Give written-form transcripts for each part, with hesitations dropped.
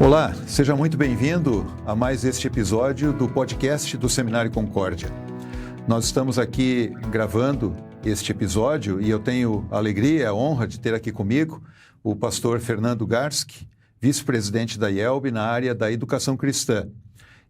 Olá, seja muito bem-vindo a mais este episódio do podcast do Seminário Concórdia. Nós estamos aqui gravando este episódio e eu tenho a alegria e a honra de ter aqui comigo o pastor Fernando Garski, vice-presidente da IELB na área da educação cristã.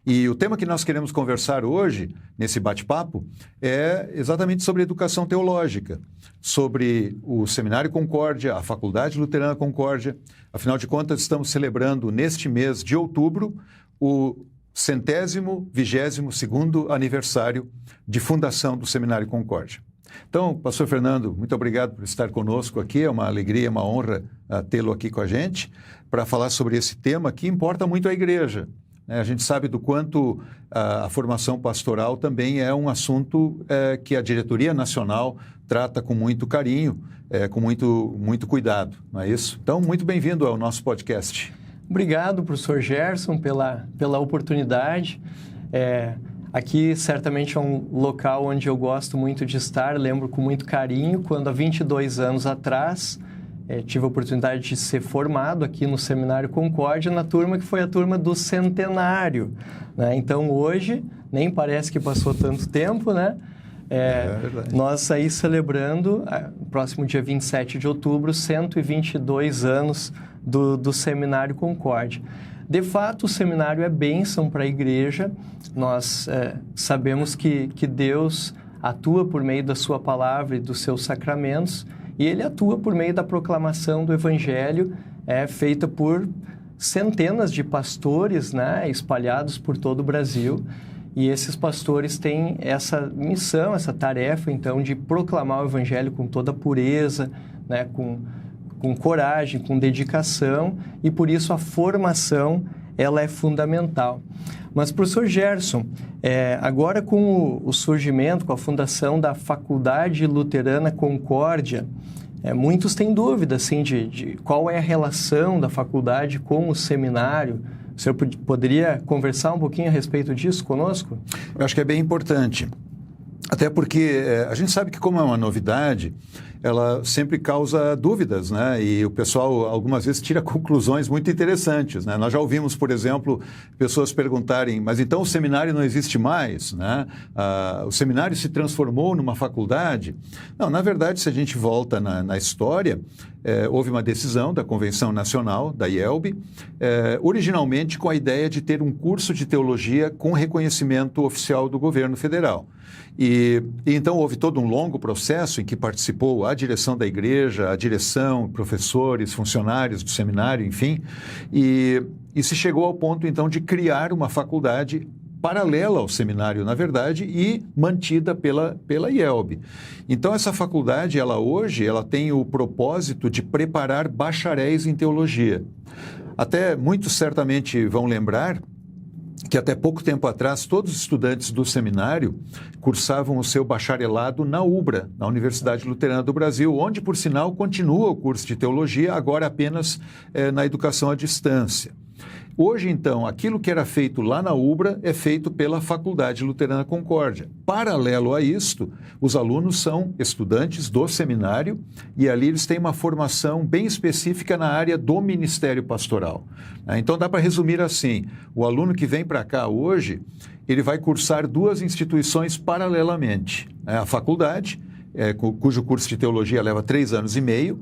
E o tema que nós queremos conversar hoje, nesse bate-papo, é exatamente sobre educação teológica, sobre o Seminário Concórdia, a Faculdade Luterana Concórdia. Afinal de contas, estamos celebrando neste mês de outubro o 122º aniversário de fundação do Seminário Concórdia. Então, pastor Fernando, muito obrigado por estar conosco aqui, é uma alegria, uma honra tê-lo aqui com a gente para falar sobre esse tema que importa muito à igreja. A gente sabe do quanto a formação pastoral também é um assunto que a diretoria nacional trata com muito carinho, com muito cuidado, não é isso? Então, muito bem-vindo ao nosso podcast. Obrigado, professor Gerson, pela oportunidade. Aqui, certamente, é um local onde eu gosto muito de estar, lembro com muito carinho, quando há 22 anos atrás... tive a oportunidade de ser formado aqui no Seminário Concórdia, na turma que foi a turma do centenário, né? Então, hoje, nem parece que passou tanto tempo, né? Nós aí celebrando, próximo dia 27 de outubro, 122 anos do Seminário Concórdia. De fato, o seminário é bênção para a igreja. Nós sabemos que Deus atua por meio da sua palavra e dos seus sacramentos, e ele atua por meio da proclamação do Evangelho, feita por centenas de pastores, né, espalhados por todo o Brasil. E esses pastores têm essa missão, essa tarefa, então, de proclamar o Evangelho com toda a pureza, né, com coragem, com dedicação, e por isso a formação ela é fundamental. Mas, professor Gerson, agora com o surgimento, com a fundação da Faculdade Luterana Concórdia, muitos têm dúvida assim, de qual é a relação da faculdade com o seminário. O senhor poderia conversar um pouquinho a respeito disso conosco? Eu acho que é bem importante, até porque a gente sabe que, como é uma novidade, ela sempre causa dúvidas, né? E o pessoal, algumas vezes, tira conclusões muito interessantes, né? Nós já ouvimos, por exemplo, pessoas perguntarem, mas então o seminário não existe mais, né? O seminário se transformou numa faculdade? Não, na verdade, se a gente volta na história, houve uma decisão da Convenção Nacional, da IELB, originalmente com a ideia de ter um curso de teologia com reconhecimento oficial do governo federal. E então houve todo um longo processo em que participou a direção da igreja, a direção, professores, funcionários do seminário, enfim, e se chegou ao ponto então de criar uma faculdade paralela ao seminário, na verdade, e mantida pela IELB. Então, essa faculdade, hoje, ela tem o propósito de preparar bacharéis em teologia. Até muitos certamente vão lembrar que até pouco tempo atrás todos os estudantes do seminário cursavam o seu bacharelado na UBRA, na Universidade Luterana do Brasil, onde, por sinal, continua o curso de teologia, agora apenas na educação à distância. Hoje, então, aquilo que era feito lá na UBRA é feito pela Faculdade Luterana Concórdia. Paralelo a isto, os alunos são estudantes do seminário e ali eles têm uma formação bem específica na área do ministério pastoral. Então, dá para resumir assim, o aluno que vem para cá hoje, ele vai cursar duas instituições paralelamente. A faculdade, cujo curso de teologia leva 3 anos e meio,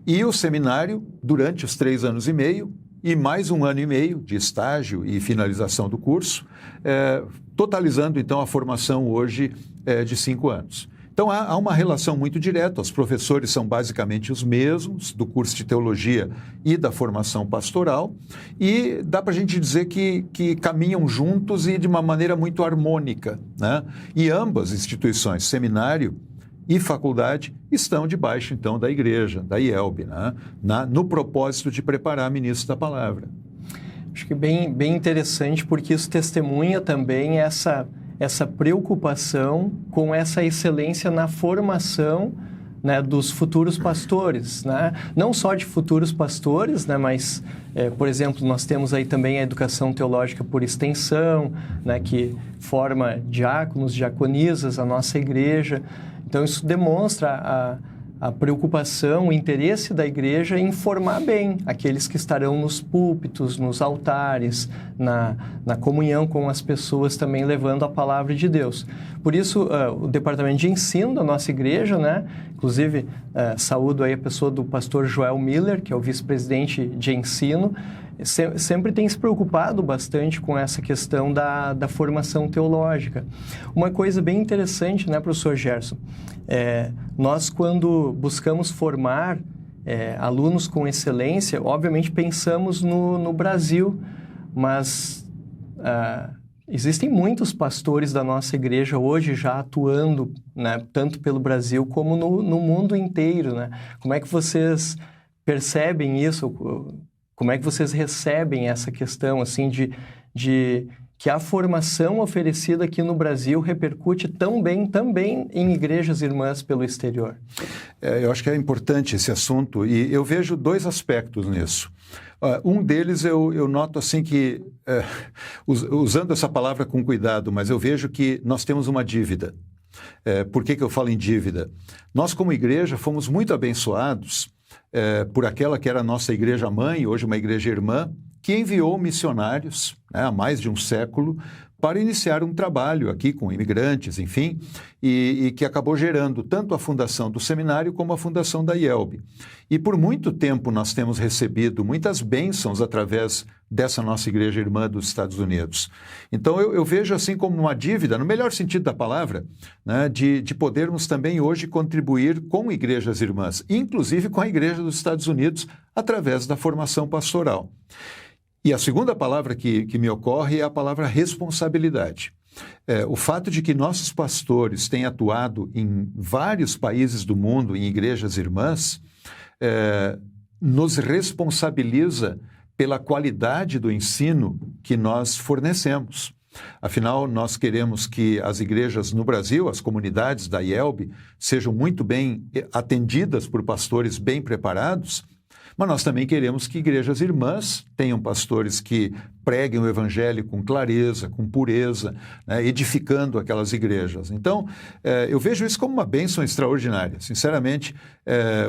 e o seminário, durante os 3 anos e meio, e mais 1 ano e meio de estágio e finalização do curso, totalizando, então, a formação hoje de 5 anos. Então, há uma relação muito direta, os professores são basicamente os mesmos do curso de teologia e da formação pastoral, e dá para a gente dizer que caminham juntos e de uma maneira muito harmônica, né? E ambas instituições, seminário e faculdade, estão debaixo, então, da igreja, da IELB, né? No propósito de preparar ministros da palavra. Acho que bem interessante, porque isso testemunha também essa preocupação com essa excelência na formação, né, dos futuros pastores, né? Não só de futuros pastores, né, mas, por exemplo, nós temos aí também a educação teológica por extensão, né, que forma diáconos, diaconisas, a nossa igreja. Então, isso demonstra a preocupação, o interesse da igreja em formar bem aqueles que estarão nos púlpitos, nos altares, na comunhão com as pessoas também levando a palavra de Deus. Por isso, o departamento de ensino da nossa igreja, né, inclusive saúdo aí a pessoa do pastor Joel Miller, que é o vice-presidente de ensino, sempre tem se preocupado bastante com essa questão da formação teológica. Uma coisa bem interessante, né, professor Gerson? Nós, quando buscamos formar alunos com excelência, obviamente pensamos no Brasil, mas existem muitos pastores da nossa igreja hoje já atuando, né, tanto pelo Brasil como no mundo inteiro, né? Como é que vocês percebem isso? Como é que vocês recebem essa questão, assim, de que a formação oferecida aqui no Brasil repercute tão bem também em igrejas irmãs pelo exterior? Eu acho que é importante esse assunto e eu vejo dois aspectos nisso. Um deles eu noto assim que, usando essa palavra com cuidado, mas eu vejo que nós temos uma dívida. Por que eu falo em dívida? Nós, como igreja, fomos muito abençoados por aquela que era a nossa igreja-mãe, hoje uma igreja irmã, que enviou missionários, né, há mais de um século, para iniciar um trabalho aqui com imigrantes, enfim, e que acabou gerando tanto a fundação do seminário como a fundação da IELB. E por muito tempo nós temos recebido muitas bênçãos através dessa nossa igreja irmã dos Estados Unidos. Então eu vejo assim como uma dívida, no melhor sentido da palavra, né, de podermos também hoje contribuir com igrejas irmãs, inclusive com a igreja dos Estados Unidos, através da formação pastoral. E a segunda palavra que me ocorre é a palavra responsabilidade. O fato de que nossos pastores têm atuado em vários países do mundo, em igrejas irmãs, nos responsabiliza pela qualidade do ensino que nós fornecemos. Afinal, nós queremos que as igrejas no Brasil, as comunidades da IELB, sejam muito bem atendidas por pastores bem preparados, mas nós também queremos que igrejas irmãs tenham pastores que preguem o evangelho com clareza, com pureza, né, edificando aquelas igrejas. Então, eu vejo isso como uma bênção extraordinária. Sinceramente,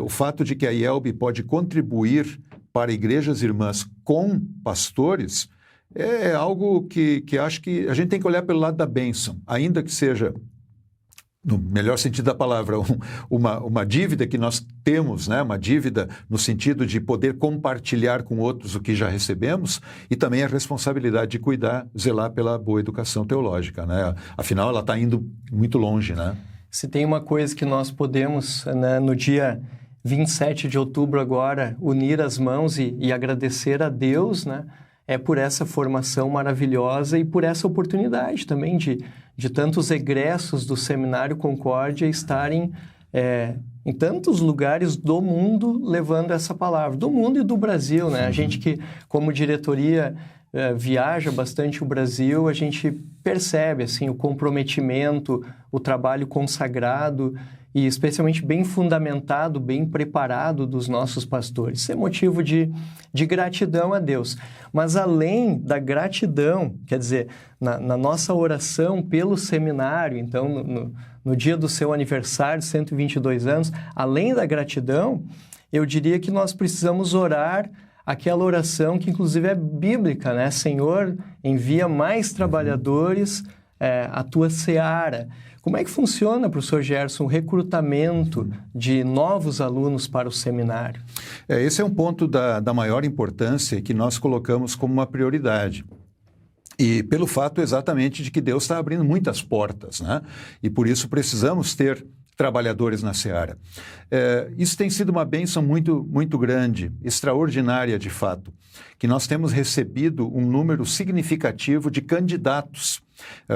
o fato de que a IELB pode contribuir para igrejas irmãs com pastores é algo que acho que a gente tem que olhar pelo lado da bênção, ainda que seja, no melhor sentido da palavra, uma dívida que nós temos, né? Uma dívida no sentido de poder compartilhar com outros o que já recebemos e também a responsabilidade de cuidar, zelar pela boa educação teológica, né? Afinal, ela está indo muito longe, né? Se tem uma coisa que nós podemos, né, no dia 27 de outubro agora, unir as mãos e agradecer a Deus, né? É por essa formação maravilhosa e por essa oportunidade também de tantos egressos do Seminário Concórdia estarem em tantos lugares do mundo levando essa palavra, do mundo e do Brasil, né? A gente que, como diretoria, viaja bastante o Brasil, a gente percebe assim, o comprometimento, o trabalho consagrado e especialmente bem fundamentado, bem preparado dos nossos pastores. Isso é motivo de gratidão a Deus. Mas além da gratidão, quer dizer, na nossa oração pelo seminário, então no dia do seu aniversário, 122 anos, além da gratidão, eu diria que nós precisamos orar aquela oração que inclusive é bíblica, né? Senhor, envia mais trabalhadores à tua seara. Como é que funciona, professor Gerson, o recrutamento de novos alunos para o seminário? Esse é um ponto da maior importância que nós colocamos como uma prioridade. E pelo fato exatamente de que Deus está abrindo muitas portas, né? E por isso precisamos ter trabalhadores na seara. Isso tem sido uma bênção muito, muito grande, extraordinária de fato, que nós temos recebido um número significativo de candidatos.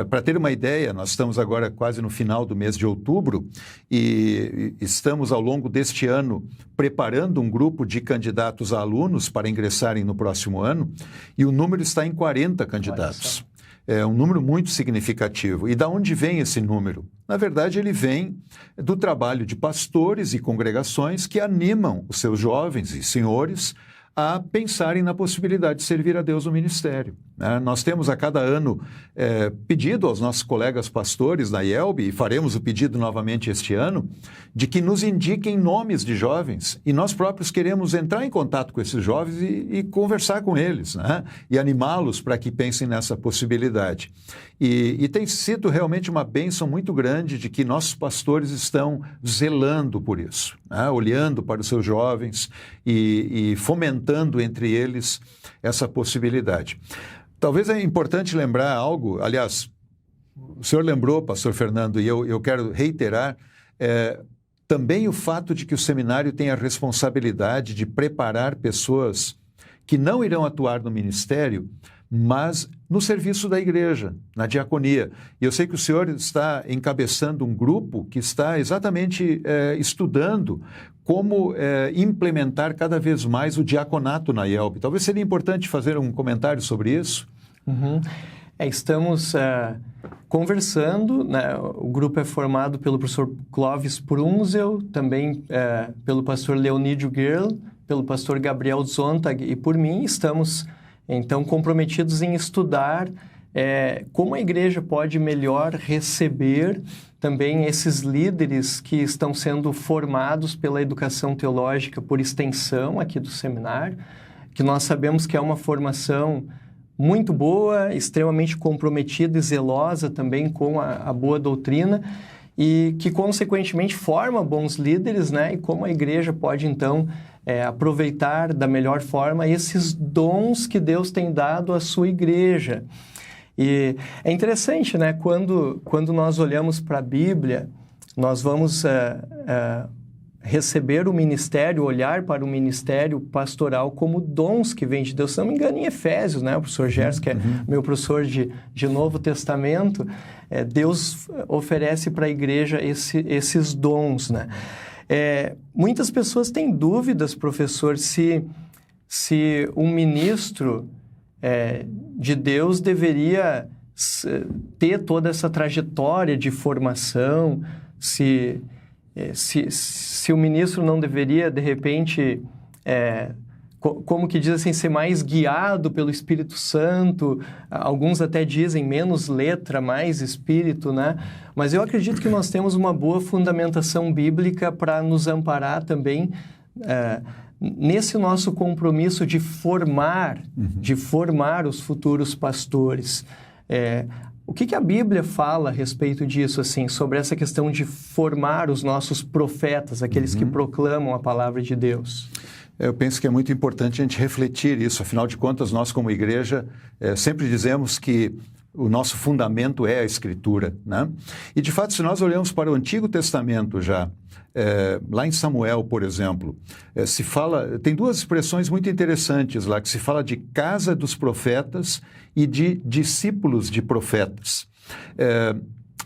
Para ter uma ideia, nós estamos agora quase no final do mês de outubro e estamos ao longo deste ano preparando um grupo de candidatos a alunos para ingressarem no próximo ano e o número está em 40 candidatos. É um número muito significativo. E da onde vem esse número? Na verdade, ele vem do trabalho de pastores e congregações que animam os seus jovens e senhores a pensarem na possibilidade de servir a Deus no ministério. Nós temos a cada ano pedido aos nossos colegas pastores da IELB, e faremos o pedido novamente este ano, de que nos indiquem nomes de jovens, e nós próprios queremos entrar em contato com esses jovens e conversar com eles, né? E animá-los para que pensem nessa possibilidade. E tem sido realmente uma bênção muito grande de que nossos pastores estão zelando por isso, né? Olhando para os seus jovens e fomentando entre eles essa possibilidade. Talvez é importante lembrar algo, aliás, o senhor lembrou, pastor Fernando, e eu quero reiterar, também o fato de que o seminário tem a responsabilidade de preparar pessoas que não irão atuar no ministério, mas no serviço da igreja, na diaconia. E eu sei que o senhor está encabeçando um grupo que está exatamente estudando como implementar cada vez mais o diaconato na IELB. Talvez seria importante fazer um comentário sobre isso. Uhum. Estamos conversando, né? O grupo é formado pelo professor Clóvis Prunzel, também pelo pastor Leonídio Gerl, pelo pastor Gabriel Zontag e por mim. Estamos, então, comprometidos em estudar como a igreja pode melhor receber também esses líderes que estão sendo formados pela educação teológica por extensão aqui do seminário, que nós sabemos que é uma formação muito boa, extremamente comprometida e zelosa também com a boa doutrina e que, consequentemente, forma bons líderes, né? E como a igreja pode, então, aproveitar da melhor forma esses dons que Deus tem dado à sua igreja. E é interessante, né? Quando nós olhamos para a Bíblia, nós vamos receber o ministério, olhar para o ministério pastoral como dons que vêm de Deus. Se não me engano, em Efésios, né? O professor Gerson, que é meu professor de Novo Testamento, Deus oferece para a igreja esses dons, né? Muitas pessoas têm dúvidas, professor, se um ministro de Deus deveria ter toda essa trajetória de formação, se o ministro não deveria, de repente, como que diz assim, ser mais guiado pelo Espírito Santo. Alguns até dizem menos letra, mais espírito, né? Mas eu acredito que nós temos uma boa fundamentação bíblica para nos amparar também nesse nosso compromisso de formar os futuros pastores. O que a Bíblia fala a respeito disso, assim, sobre essa questão de formar os nossos profetas, aqueles que proclamam a palavra de Deus? Eu penso que é muito importante a gente refletir isso. Afinal de contas, nós como igreja sempre dizemos que o nosso fundamento é a Escritura, né? E, de fato, se nós olhamos para o Antigo Testamento já, lá em Samuel, por exemplo, se fala, tem duas expressões muito interessantes lá, que se fala de casa dos profetas e de discípulos de profetas.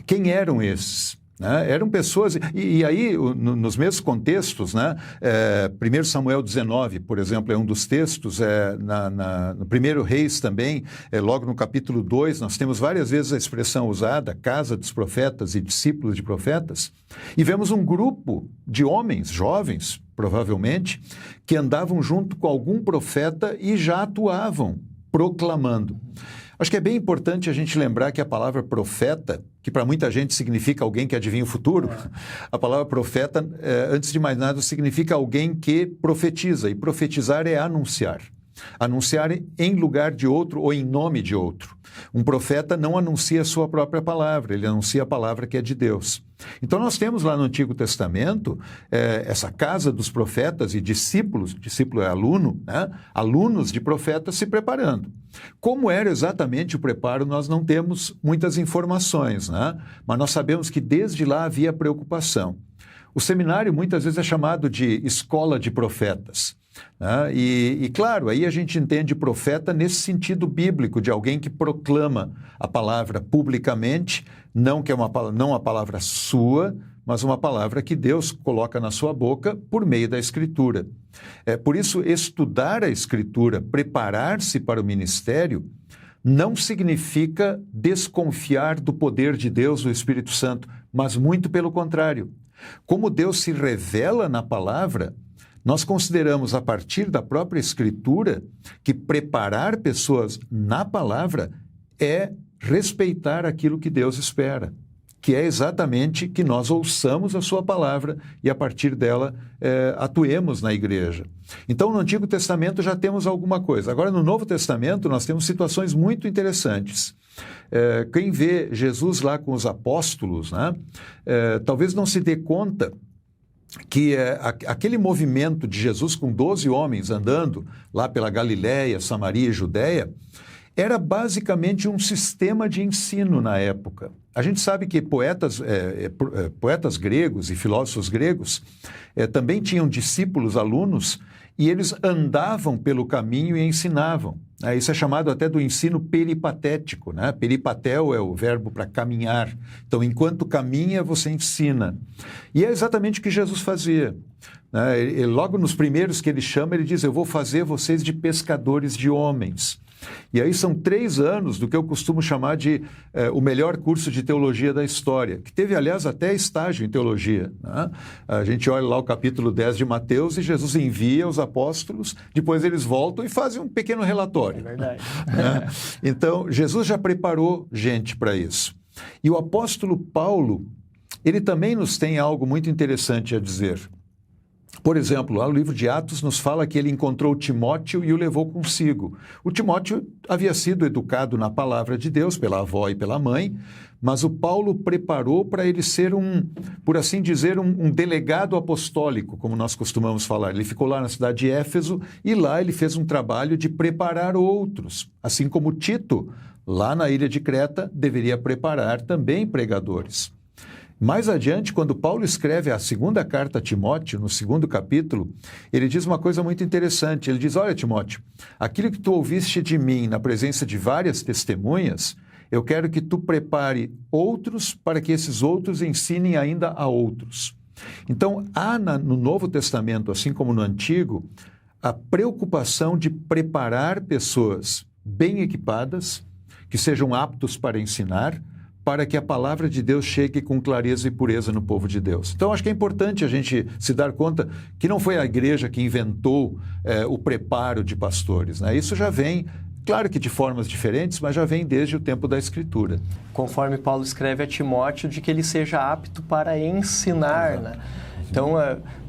Quem eram esses? Eram pessoas, e aí nos mesmos contextos, né? 1 Samuel 19, por exemplo, é um dos textos, no 1 Reis também, logo no capítulo 2, nós temos várias vezes a expressão usada, casa dos profetas e discípulos de profetas, e vemos um grupo de homens, jovens, provavelmente, que andavam junto com algum profeta e já atuavam proclamando. Acho que é bem importante a gente lembrar que a palavra profeta, que para muita gente significa alguém que adivinha o futuro, a palavra profeta, antes de mais nada, significa alguém que profetiza, e profetizar é anunciar. Anunciar em lugar de outro ou em nome de outro. Um profeta não anuncia a sua própria palavra, ele anuncia a palavra que é de Deus. Então nós temos lá no Antigo Testamento essa casa dos profetas e discípulos, discípulo é aluno, né? Alunos de profetas se preparando. Como era exatamente o preparo, nós não temos muitas informações, né? Mas nós sabemos que desde lá havia preocupação. O seminário muitas vezes é chamado de escola de profetas. E claro, aí a gente entende profeta nesse sentido bíblico, de alguém que proclama a palavra publicamente, não a palavra sua, mas uma palavra que Deus coloca na sua boca por meio da Escritura. Por isso, estudar a Escritura, preparar-se para o ministério, não significa desconfiar do poder de Deus, do Espírito Santo, mas muito pelo contrário. Como Deus se revela na palavra, nós consideramos a partir da própria Escritura que preparar pessoas na palavra é respeitar aquilo que Deus espera, que é exatamente que nós ouçamos a sua palavra e a partir dela atuemos na igreja. Então, no Antigo Testamento já temos alguma coisa. Agora, no Novo Testamento, nós temos situações muito interessantes. Quem vê Jesus lá com os apóstolos, né, talvez não se dê conta que aquele movimento de Jesus com 12 homens andando lá pela Galiléia, Samaria e Judéia, era basicamente um sistema de ensino na época. A gente sabe que poetas gregos e filósofos gregos também tinham discípulos, alunos, e eles andavam pelo caminho e ensinavam. Isso é chamado até do ensino peripatético, né? Peripatel é o verbo para caminhar. Então, enquanto caminha, você ensina. E é exatamente o que Jesus fazia. Logo nos primeiros que ele chama, ele diz, eu vou fazer vocês de pescadores de homens. E aí são 3 anos do que eu costumo chamar de o melhor curso de teologia da história, que teve, aliás, até estágio em teologia, né? A gente olha lá o capítulo 10 de Mateus e Jesus envia os apóstolos, depois eles voltam e fazem um pequeno relatório. É verdade. Né? Então, Jesus já preparou gente para isso. E o apóstolo Paulo, ele também nos tem algo muito interessante a dizer. Por exemplo, lá no livro de Atos nos fala que ele encontrou Timóteo e o levou consigo. O Timóteo havia sido educado na palavra de Deus pela avó e pela mãe, mas o Paulo preparou para ele ser por assim dizer, um delegado apostólico, como nós costumamos falar. Ele ficou lá na cidade de Éfeso e lá ele fez um trabalho de preparar outros, assim como Tito, lá na ilha de Creta, deveria preparar também pregadores. Mais adiante, quando Paulo escreve a segunda carta a Timóteo, no 2º capítulo, ele diz uma coisa muito interessante. Ele diz, olha, Timóteo, aquilo que tu ouviste de mim na presença de várias testemunhas, eu quero que tu prepare outros para que esses outros ensinem ainda a outros. Então, há no Novo Testamento, assim como no Antigo, a preocupação de preparar pessoas bem equipadas, que sejam aptos para ensinar, para que a palavra de Deus chegue com clareza e pureza no povo de Deus. Então, acho que é importante a gente se dar conta que não foi a igreja que inventou o preparo de pastores, né? Isso já vem, claro que de formas diferentes, mas já vem desde o tempo da Escritura. Conforme Paulo escreve a Timóteo, de que ele seja apto para ensinar, né? Então,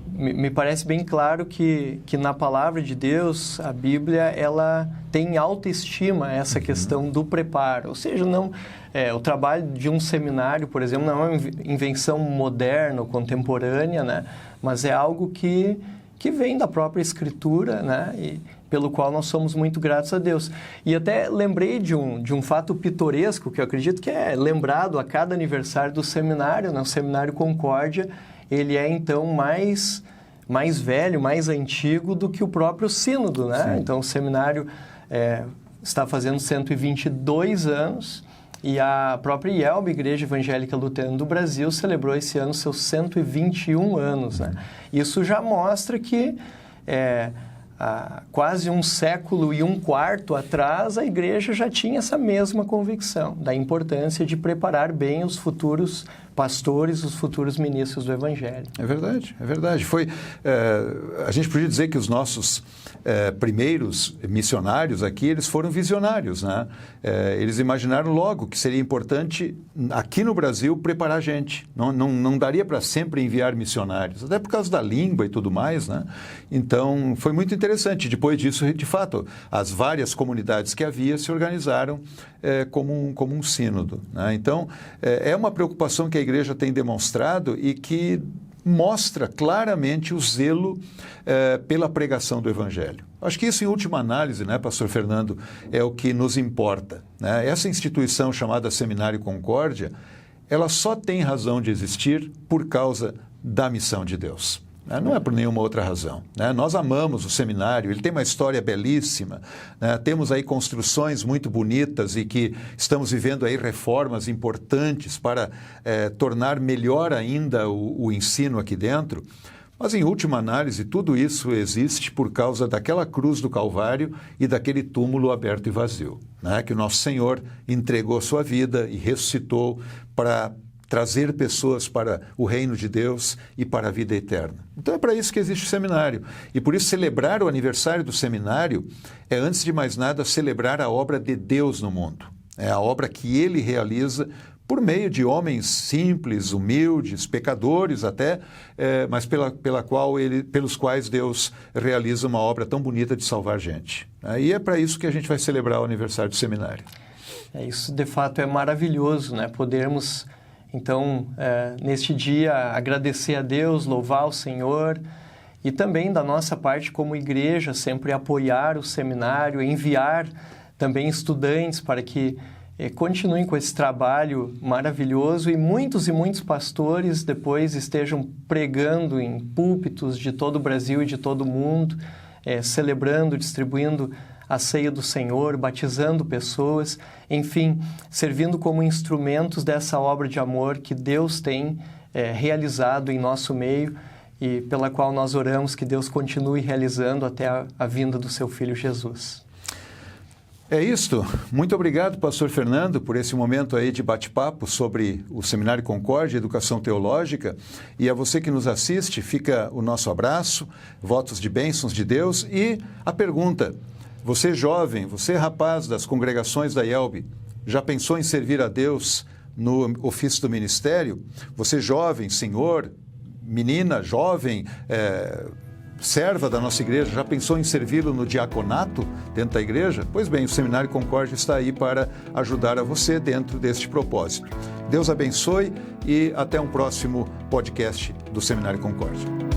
me parece bem claro que na palavra de Deus, a Bíblia, ela tem autoestima essa questão do preparo. Ou seja, o trabalho de um seminário, por exemplo, não é uma invenção moderna ou contemporânea, né? Mas é algo que vem da própria Escritura, né? E pelo qual nós somos muito gratos a Deus. E até lembrei de um fato pitoresco, que eu acredito que é lembrado a cada aniversário do seminário, né? O Seminário Concórdia, ele é, então, mais velho, mais antigo do que o próprio sínodo, né? Sim. Então, o seminário está fazendo 122 anos e a própria IELB, Igreja Evangélica Luterana do Brasil, celebrou esse ano seus 121 anos, né? Isso já mostra que há quase 1 século e 1/4 atrás, a igreja já tinha essa mesma convicção da importância de preparar bem os futuros pastores, os futuros ministros do Evangelho. É verdade, é verdade. A gente podia dizer que os nossos primeiros missionários aqui, eles foram visionários, né? Eles imaginaram logo que seria importante, aqui no Brasil, preparar gente. Não daria para sempre enviar missionários, até por causa da língua e tudo mais, né? Então, foi muito interessante. Depois disso, de fato, as várias comunidades que havia se organizaram como um sínodo, né? Então, é uma preocupação que a igreja tem demonstrado e que mostra claramente o zelo pela pregação do Evangelho. Acho que isso, em última análise, né, Pastor Fernando, é o que nos importa, né? Essa instituição chamada Seminário Concórdia, ela só tem razão de existir por causa da missão de Deus. Não é por nenhuma outra razão, né? Nós amamos o seminário, ele tem uma história belíssima, né? Temos aí construções muito bonitas e que estamos vivendo aí reformas importantes para tornar melhor ainda o ensino aqui dentro. Mas, em última análise, tudo isso existe por causa daquela cruz do Calvário e daquele túmulo aberto e vazio, né? Que o nosso Senhor entregou sua vida e ressuscitou para trazer pessoas para o reino de Deus e para a vida eterna. Então é para isso que existe o seminário. E por isso celebrar o aniversário do seminário é, antes de mais nada, celebrar a obra de Deus no mundo. É a obra que Ele realiza por meio de homens simples, humildes, pecadores até, mas pelos quais Deus realiza uma obra tão bonita de salvar gente. E é para isso que a gente vai celebrar o aniversário do seminário. Isso, de fato, é maravilhoso, né? Podermos, então, neste dia, agradecer a Deus, louvar o Senhor e também, da nossa parte, como igreja, sempre apoiar o seminário, enviar também estudantes para que continuem com esse trabalho maravilhoso e muitos pastores depois estejam pregando em púlpitos de todo o Brasil e de todo o mundo, celebrando, distribuindo a ceia do Senhor, batizando pessoas, enfim, servindo como instrumentos dessa obra de amor que Deus tem realizado em nosso meio e pela qual nós oramos que Deus continue realizando até a vinda do seu Filho Jesus. É isto. Muito obrigado, pastor Fernando, por esse momento aí de bate-papo sobre o Seminário Concórdia, Educação Teológica. E a você que nos assiste, fica o nosso abraço, votos de bênçãos de Deus e a pergunta: você jovem, você rapaz das congregações da IELB, já pensou em servir a Deus no ofício do ministério? Você jovem, senhor, menina, jovem, serva da nossa igreja, já pensou em servi-lo no diaconato dentro da igreja? Pois bem, o Seminário Concórdia está aí para ajudar a você dentro deste propósito. Deus abençoe e até um próximo podcast do Seminário Concórdia.